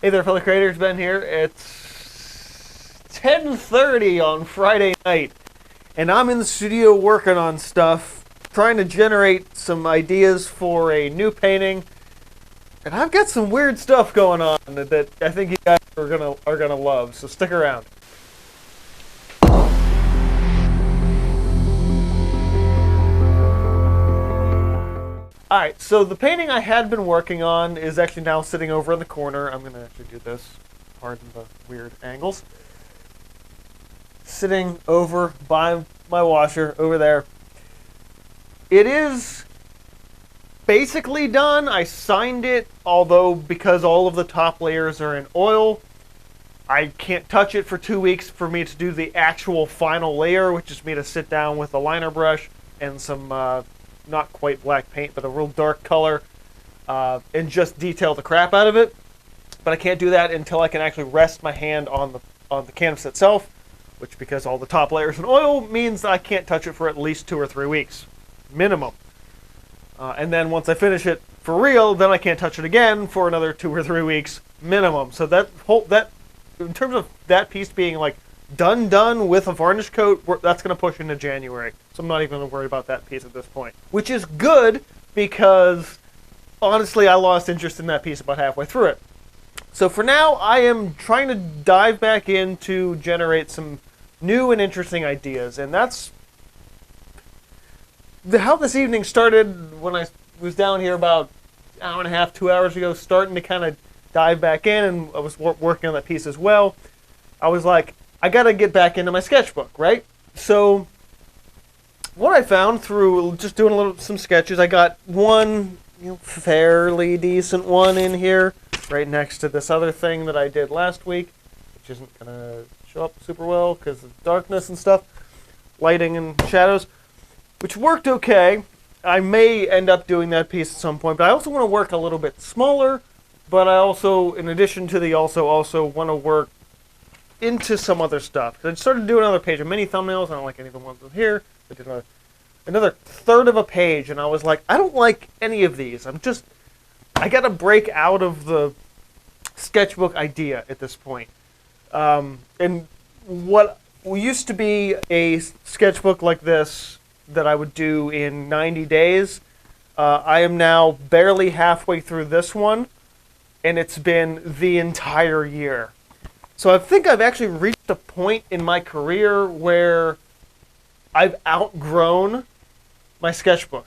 Hey there, fellow creators, Ben here. It's 10:30 on Friday night, and I'm in the studio working on stuff, trying to generate some ideas for a new painting. And I've got some weird stuff going on that I think you guys are gonna love. So stick around. Alright, so the painting I had been working on is actually now sitting over in the corner. I'm going to actually do this, pardon the weird angles. Sitting over by my washer over there. It is basically done. I signed it, although because all of the top layers are in oil, I can't touch it for 2 weeks for me to do the actual final layer, which is me to sit down with a liner brush and some not quite black paint, but a real dark color, and just detail the crap out of it. But I can't do that until I can actually rest my hand on the canvas itself, which, because all the top layers in oil, means I can't touch it for at least 2 or 3 weeks, minimum. And then once I finish it for real, then I can't touch it again for another 2 or 3 weeks, minimum. So that in terms of that piece being like done with a varnish coat, that's going to push into January. So I'm not even going to worry about that piece at this point. Which is good, because honestly I lost interest in that piece about halfway through it. So for now, I am trying to dive back in to generate some new and interesting ideas. And that's how this evening started when I was down here about an hour and a half, 2 hours ago, starting to kind of dive back in, and I was working on that piece as well. I was like, I gotta get back into my sketchbook, right? So what I found through just doing some sketches, I got one fairly decent one in here, right next to this other thing that I did last week, which isn't gonna show up super well because of darkness and stuff, lighting and shadows, which worked okay. I may end up doing that piece at some point, but I also want to work a little bit smaller, but I also, in addition to the also want to work into some other stuff. I started doing another page of mini thumbnails. I don't like any of the ones in here. I did another third of a page, and I was like, I don't like any of these. I got to break out of the sketchbook idea at this point. And what used to be a sketchbook like this that I would do in 90 days, I am now barely halfway through this one, and it's been the entire year. So I think I've actually reached a point in my career where I've outgrown my sketchbook,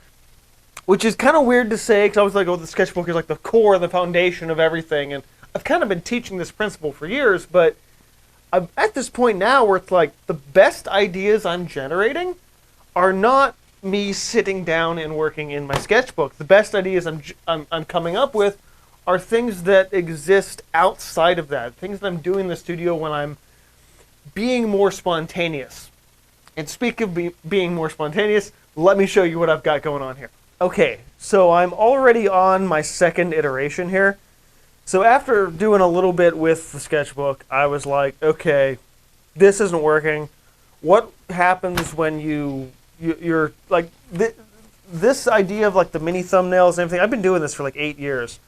which is kind of weird to say, because I was like, oh, the sketchbook is like the core, the foundation of everything, and I've kind of been teaching this principle for years, but I'm at this point now where it's like the best ideas I'm generating are not me sitting down and working in my sketchbook. The best ideas I'm coming up with are things that exist outside of that, things that I'm doing in the studio when I'm being more spontaneous. And speaking of being more spontaneous, let me show you what I've got going on here. Okay, so I'm already on my second iteration here. So after doing a little bit with the sketchbook, I was like, okay, this isn't working. What happens when you're like, this idea of like the mini thumbnails and everything, I've been doing this for like 8 years.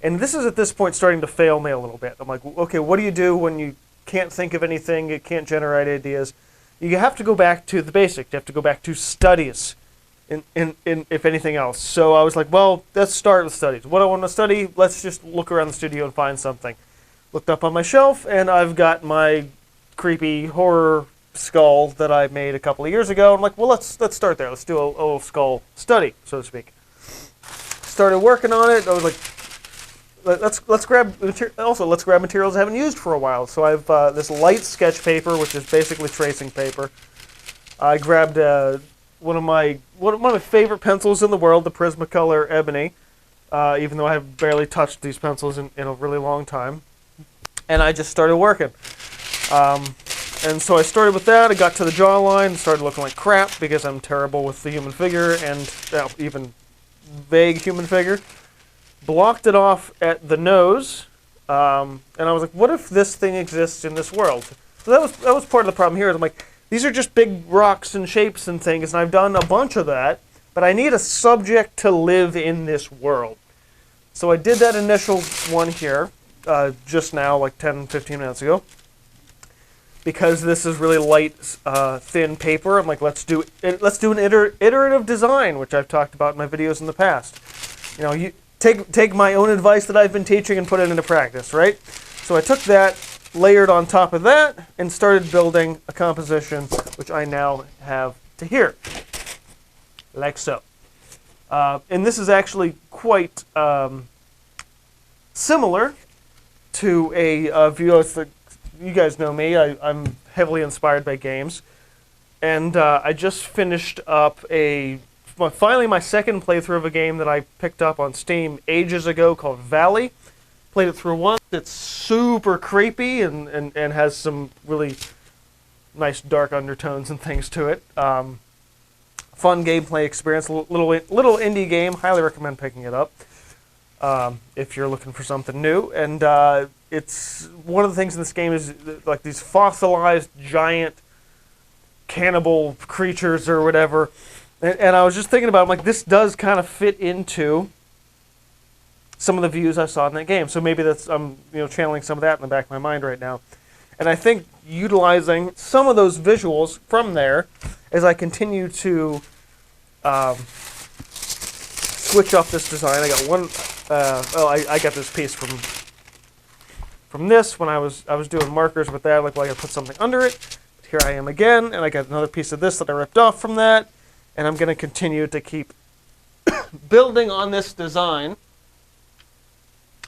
And this is at this point starting to fail me a little bit. I'm like, okay, what do you do when you can't think of anything, you can't generate ideas? You have to go back to the basics. You have to go back to studies, if anything else. So I was like, well, let's start with studies. What I want to study, let's just look around the studio and find something. Looked up on my shelf, and I've got my creepy horror skull that I made a couple of years ago. I'm like, well, let's start there. Let's do a little skull study, so to speak. Started working on it. I was like, let's grab materials I haven't used for a while. So I've this light sketch paper, which is basically tracing paper. I grabbed one of my favorite pencils in the world, the Prismacolor Ebony, even though I have barely touched these pencils in a really long time. And I just started working. And so I started with that. I got to the jawline, started looking like crap because I'm terrible with the human figure and even vague human figure. Blocked it off at the nose, and I was like, what if this thing exists in this world? So that was part of the problem here. I'm like, these are just big rocks and shapes and things, and I've done a bunch of that, but I need a subject to live in this world. So I did that initial one here, just now, like 10, 15 minutes ago. Because this is really light, thin paper, I'm like, let's do an iterative design, which I've talked about in my videos in the past. You know, you take my own advice that I've been teaching and put it into practice, right? So I took that, layered on top of that, and started building a composition, which I now have to here, like so. And this is actually quite similar to a view. You guys know me. I'm heavily inspired by games, and I just finished up finally my second playthrough of a game that I picked up on Steam ages ago called Valley. Played it through once. It's super creepy and has some really nice dark undertones and things to it. Fun gameplay experience, little indie game. Highly recommend picking it up if you're looking for something new. And it's one of the things in this game is like these fossilized giant cannibal creatures or whatever. And I was just thinking about it, I'm like, this does kind of fit into some of the views I saw in that game. So maybe I'm channeling some of that in the back of my mind right now. And I think utilizing some of those visuals from there as I continue to switch up this design. I got one. I got this piece from this when I was doing markers with that. Like, well, I got to put something under it. But here I am again, and I got another piece of this that I ripped off from that. And I'm going to continue to keep building on this design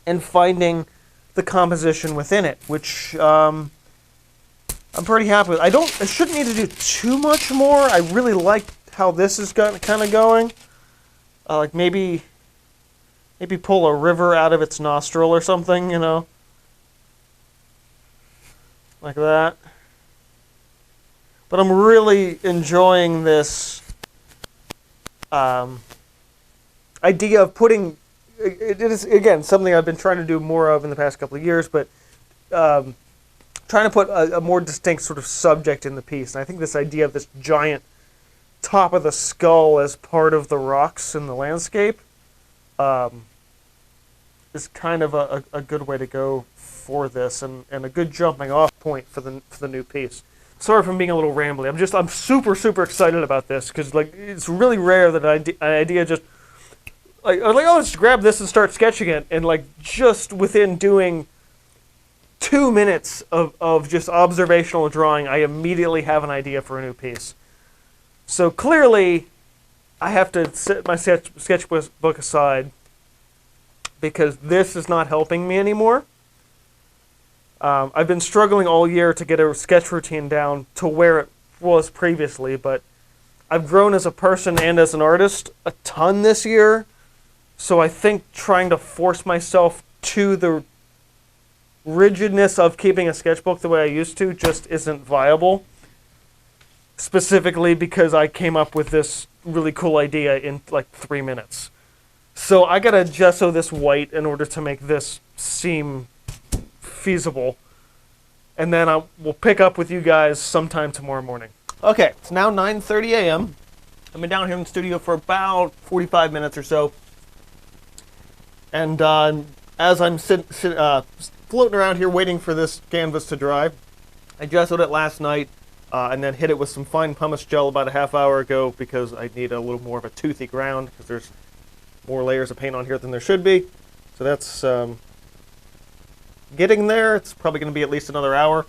and finding the composition within it, which I'm pretty happy with. I shouldn't need to do too much more. I really like how this is kind of going. Like maybe pull a river out of its nostril or something, like that. But I'm really enjoying this idea of putting. It is, again, something I've been trying to do more of in the past couple of years, but trying to put a more distinct sort of subject in the piece. And I think this idea of this giant top of the skull as part of the rocks in the landscape is kind of a good way to go for this, and a good jumping off point for the new piece. Sorry if I'm being a little rambly. I'm super, super excited about this, because like it's really rare that an idea just like, I was like, oh, let's grab this and start sketching it, and like just within doing 2 minutes of just observational drawing, I immediately have an idea for a new piece. So clearly, I have to set my sketchbook aside because this is not helping me anymore. I've been struggling all year to get a sketch routine down to where it was previously, but I've grown as a person and as an artist a ton this year, so I think trying to force myself to the rigidness of keeping a sketchbook the way I used to just isn't viable, specifically because I came up with this really cool idea in like 3 minutes. So I gotta gesso this white in order to make this seem feasible, and then we'll pick up with you guys sometime tomorrow morning. Okay, it's now 9:30 a.m. I've been down here in the studio for about 45 minutes or so, and as I'm floating around here waiting for this canvas to dry, I gessoed it last night and then hit it with some fine pumice gel about a half hour ago because I need a little more of a toothy ground because there's more layers of paint on here than there should be. So that's getting there. It's probably going to be at least another hour.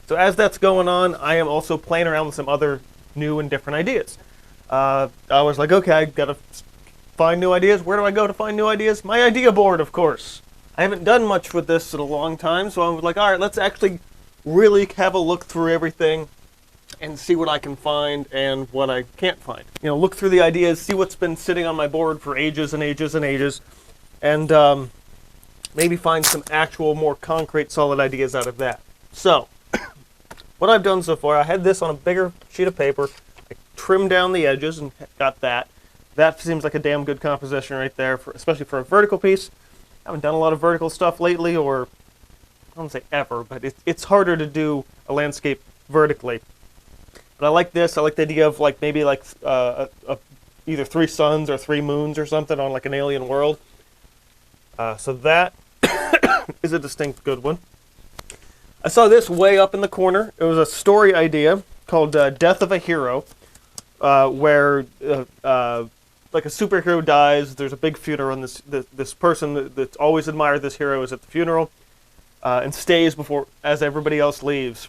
So as that's going on, I am also playing around with some other new and different ideas. I was like, okay, I got to find new ideas. Where do I go to find new ideas? My idea board, of course. I haven't done much with this in a long time, so I was like, all right, let's actually really have a look through everything and see what I can find and what I can't find. Look through the ideas, see what's been sitting on my board for ages and ages and ages, and maybe find some actual, more concrete, solid ideas out of that. So, what I've done so far, I had this on a bigger sheet of paper. I trimmed down the edges and got that. That seems like a damn good composition right there, especially for a vertical piece. I haven't done a lot of vertical stuff lately, or I don't say ever, but it's harder to do a landscape vertically. But I like this. I like the idea of like maybe like either 3 suns or 3 moons or something on like an alien world. So that is a distinct good one. I saw this way up in the corner. It was a story idea called Death of a Hero, where like a superhero dies. There's a big funeral, and this person that's always admired this hero is at the funeral and stays as everybody else leaves.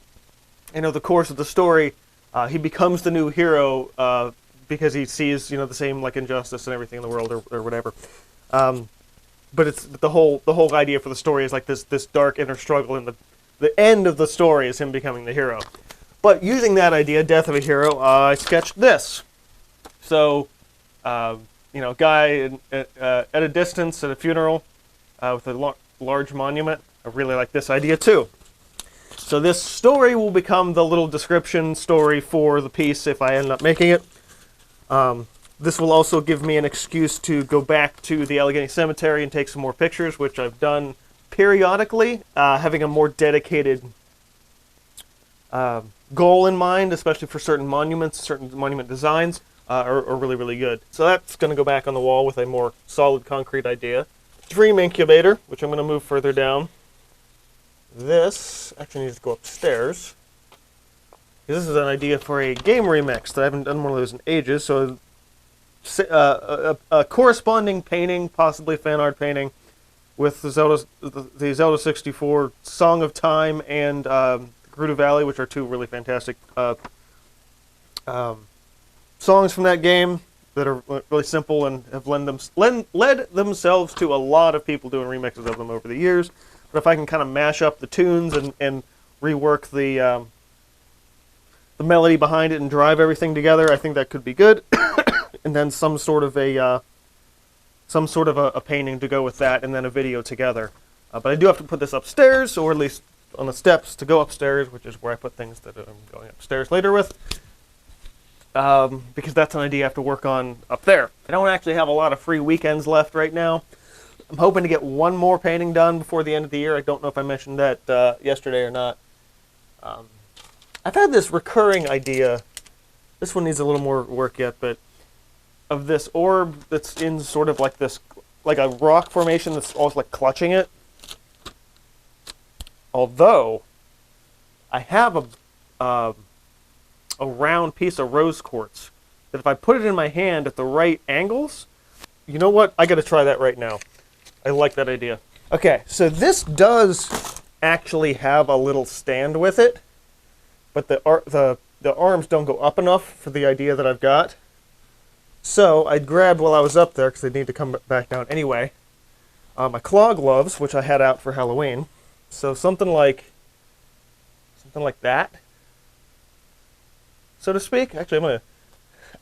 And over the course of the story, he becomes the new hero because he sees the same like injustice and everything in the world or whatever. But it's the whole idea for the story is like this dark inner struggle, and the end of the story is him becoming the hero. But using that idea, Death of a Hero, I sketched this. So, guy at a distance at a funeral with a large monument. I really like this idea too. So this story will become the little description story for the piece if I end up making it. This will also give me an excuse to go back to the Allegheny Cemetery and take some more pictures, which I've done periodically. Having a more dedicated goal in mind, especially for certain monuments, certain monument designs, are really, really good. So that's going to go back on the wall with a more solid concrete idea. Dream incubator, which I'm going to move further down. This actually needs to go upstairs. This is an idea for a game remix that I haven't done one of those in ages. So a corresponding painting, possibly fan art painting, with the Zelda 64 Song of Time and Gerudo Valley, which are two really fantastic songs from that game that are really simple and have led themselves to a lot of people doing remixes of them over the years. But if I can kind of mash up the tunes and rework the melody behind it and drive everything together, I think that could be good. And then some sort of a painting to go with that, and then a video together. But I do have to put this upstairs, or at least on the steps to go upstairs, which is where I put things that I'm going upstairs later with. Because that's an idea I have to work on up there. I don't actually have a lot of free weekends left right now. I'm hoping to get one more painting done before the end of the year. I don't know if I mentioned that yesterday or not. I've had this recurring idea. This one needs a little more work yet, but of this orb that's in sort of like this, like a rock formation that's almost like clutching it. Although I have a round piece of rose quartz that if I put it in my hand at the right angles, you know what? I got to try that right now. I like that idea. Okay, so this does actually have a little stand with it, but the arms don't go up enough for the idea that I've got. So I grabbed while I was up there, because they need to come back down anyway, my claw gloves, which I had out for Halloween. So something like that, so to speak. Actually,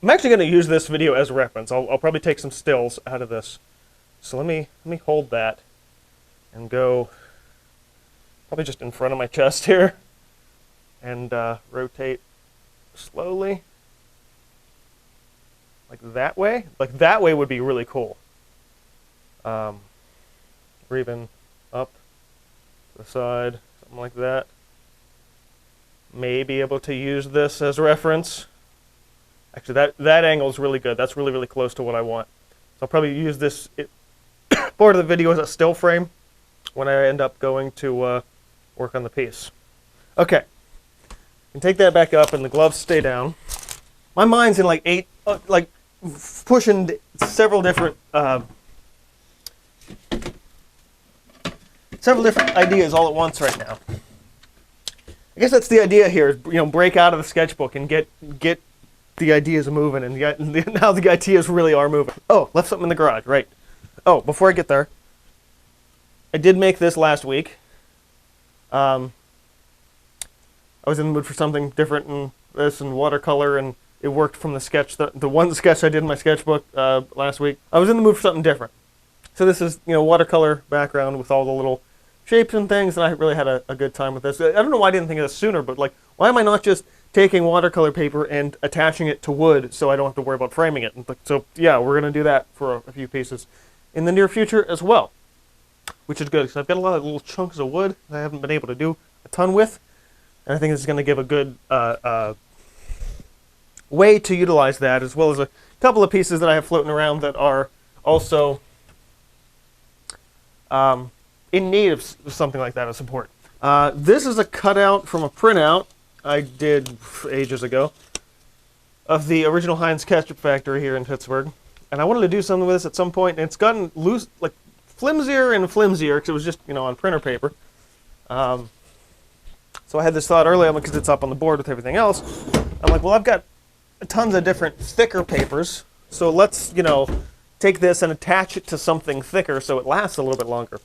I'm actually gonna use this video as a reference. I'll probably take some stills out of this. So let me hold that and go probably just in front of my chest here, and rotate slowly. Like that way? Like that way would be really cool. Or even up to the side, something like that. May be able to use this as reference. Actually, that angle is really good. That's really, really close to what I want. So I'll probably use this part of the video as a still frame when I end up going to work on the piece. Okay. And take that back up, and the gloves stay down. My mind's in like pushing several different ideas all at once right now. I guess that's the idea here, is, break out of the sketchbook and get the ideas moving, and now the ideas really are moving. Oh, left something in the garage, right. Oh, before I get there, I did make this last week. I was in the mood for something different, and this and watercolor, and it worked from the sketch, the one sketch I did in my sketchbook last week. I was in the mood for something different. So this is, watercolor background with all the little shapes and things, and I really had a good time with this. I don't know why I didn't think of this sooner, but why am I not just taking watercolor paper and attaching it to wood so I don't have to worry about framing it? And so yeah, we're going to do that for a few pieces in the near future as well, which is good, because I've got a lot of little chunks of wood that I haven't been able to do a ton with, and I think this is going to give a good way to utilize that, as well as a couple of pieces that I have floating around that are also in need of something like that, a support. This is a cutout from a printout I did ages ago of the original Heinz ketchup factory here in Pittsburgh. And I wanted to do something with this at some point, and it's gotten loose, like flimsier and flimsier, because it was just, on printer paper. So I had this thought earlier, because it's up on the board with everything else. I'm like, well, I've got tons of different thicker papers, so let's, take this and attach it to something thicker so it lasts a little bit longer.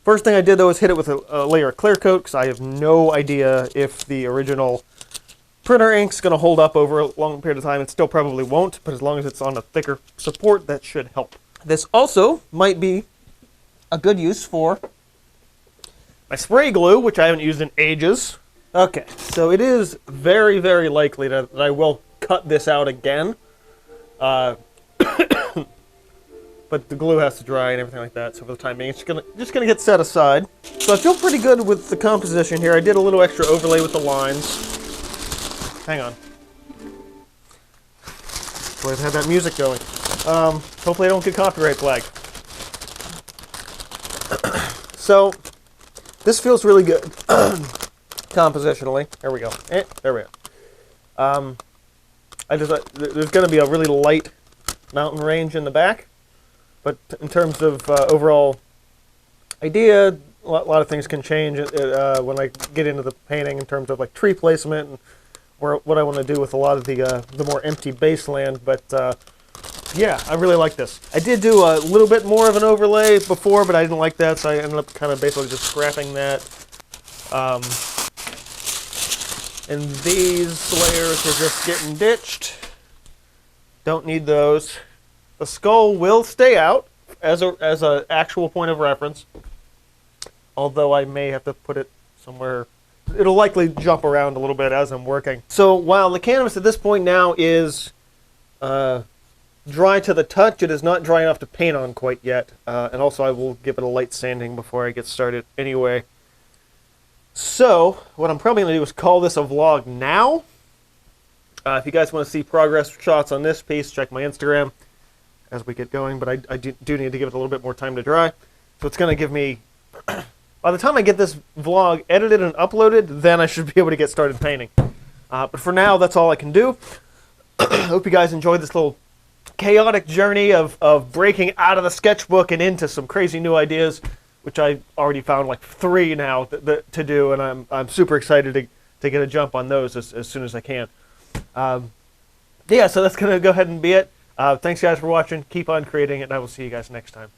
First thing I did, though, is hit it with a layer of clear coat, because I have no idea if the original printer ink's going to hold up over a long period of time. It still probably won't, but as long as it's on a thicker support, that should help. This also might be a good use for my spray glue, which I haven't used in ages. Okay, so it is very, very likely that I will cut this out again. But the glue has to dry and everything like that, so for the time being, it's just gonna get set aside. So I feel pretty good with the composition here. I did a little extra overlay with the lines. Hang on. So I've had that music going. Hopefully I don't get copyright flagged. So this feels really good compositionally. There we go. There we go. There's going to be a really light mountain range in the back, but in terms of overall idea, a lot of things can change when I get into the painting in terms of like tree placement and what I want to do with a lot of the more empty baseland. But yeah, I really like this. I did do a little bit more of an overlay before, but I didn't like that, so I ended up kind of basically just scrapping that. And these layers are just getting ditched. Don't need those. The skull will stay out as a actual point of reference, although I may have to put it somewhere. It'll likely jump around a little bit as I'm working. So while the canvas at this point now is dry to the touch, it is not dry enough to paint on quite yet. And also I will give it a light sanding before I get started anyway. So what I'm probably going to do is call this a vlog now. If you guys want to see progress shots on this piece, check my Instagram as we get going. But I do need to give it a little bit more time to dry. So it's going to give me... By the time I get this vlog edited and uploaded, then I should be able to get started painting. But for now, that's all I can do. I hope you guys enjoyed this little chaotic journey of breaking out of the sketchbook and into some crazy new ideas, which I already found like 3 now to do, and I'm super excited to get a jump on those as soon as I can. Yeah, so that's going to go ahead and be it. Thanks, guys, for watching. Keep on creating, and I will see you guys next time.